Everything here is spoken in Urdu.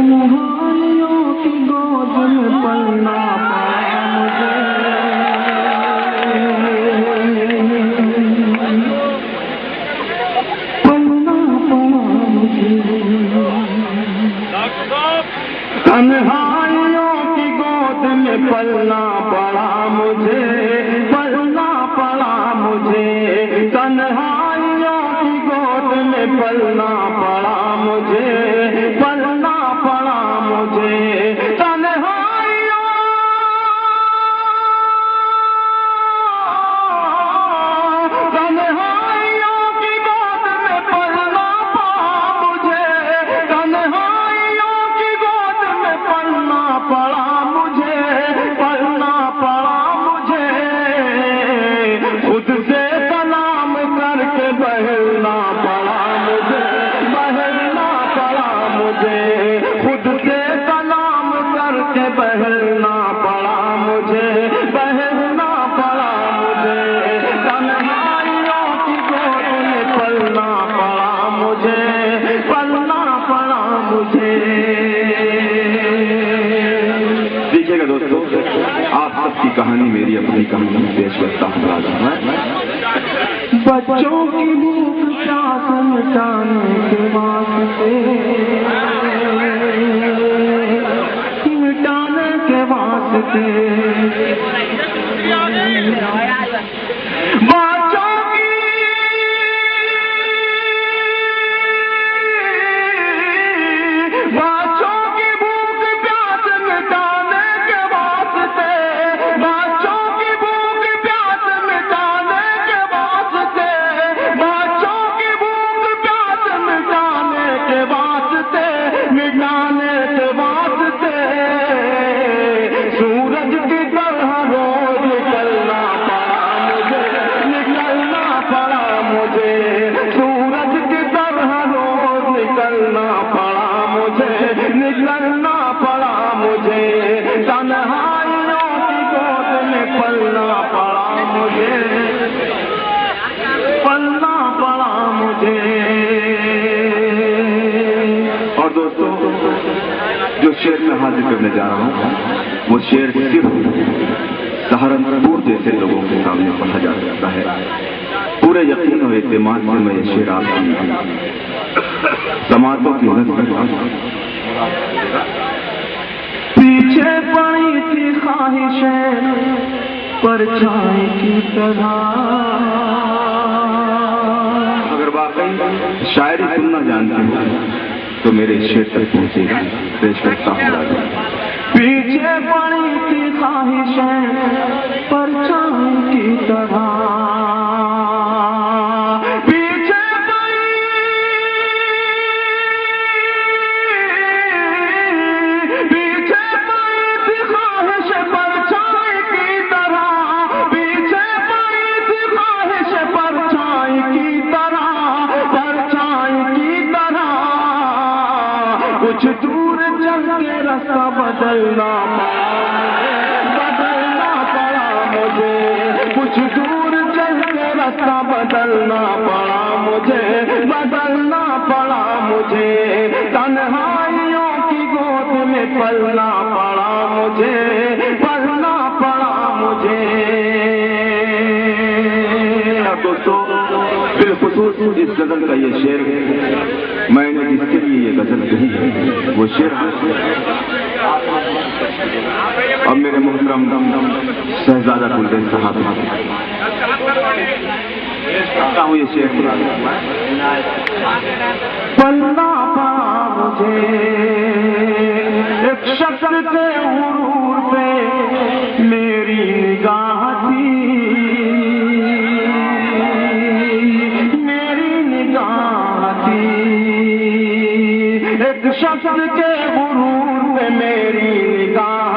تنہائیوں کی گود میں پلنا پڑا مجھے، پلنا پڑا مجھے، تنہائیوں کی گود میں پلنا پڑا مجھے، پلنا پڑا مجھے، تنہائیوں کی گود میں پلنا پڑا مجھے، پلنا پڑا مجھے، تنہائیوں کی گود میں پلنا پڑا مجھے، تنہائیوں کی گود میں پلنا پڑا مجھے، پلنا پڑا مجھے، خود سے سلام کر کے بہلنا پڑا مجھے، بہلنا پڑا مجھے، خود سے سلام کر کے بہلنا پڑا مجھے، بہلنا پڑا مجھے، تنہائیوں کی گود میں پلنا پڑا مجھے، پلنا پڑا مجھے۔ دیکھیے گا دوستو، آپ سب کی کہانی میری اپنی کہانی پیش کرتا ہوں۔ بچوں کی بھوک پیاس مٹانے کے واسطے، مٹانے کے واسطے، بچوں کی بھوک پیاس مٹانے کے واسطے، بچوں کی بھوک پیاس مٹانے کے واسطے، بچوں کی بھوک پیاس مٹانے کے واسطے، مٹانے کے واسطے، سورج کی طرح روز نکلنا پڑا مجھے، نکلنا پڑا مجھے، سورج کی طرح روز نکلنا پڑا مجھے، نکلنا پڑا مجھے، تنہائیوں کی گود میں پلنا پڑا مجھے، پلنا پڑا مجھے۔ اور دوستو، جو شعر میں حاضر کرنے جا رہا ہوں وہ شعر صرف سہارنپور جیسے لوگوں کے سامنے پڑھا جا سکتا ہے۔ پورے یقین اور اعتماد سے میں یہ شعر آپ کی سماعتوں کی نظر پیچھے پڑی تھی خواہشیں پرچھائی کی طرح۔ اگر واقعی شاعری سننا جانتے ہو تو میرے شعر تک پہنچے گا، پیش کرتا ہوں۔ پیچھے پڑی تھی خواہشیں پرچھائی کی طرح، پیچھے پڑی تھی خواہش پرچھائی کی طرح، پیچھے پڑی تھی خواہش پرچھائی کی طرح، پرچھائی کی طرح، کچھ دور چل کے راستہ بدلنا پڑا مجھے، کچھ دور چل کے راستہ بدلنا پڑا مجھے، بدلنا پڑا مجھے، تنہائیوں کی گود میں پلنا پڑا مجھے، پلنا پڑا مجھے۔ دوستو، بالخصوص اس غزل کا یہ شعر میں نے جس کے لیے یہ غزل کہی ہے وہ شعر اب میرے محترم شہزادہ گلدین صاحب کہتا ہوں یہ شعر پلنا پڑا مجھے، ایک شخص کے غرور پہ میری نگاہ تھی، میری نگاہ تھی، ایک شخص کے غرور پہ میری نگاہ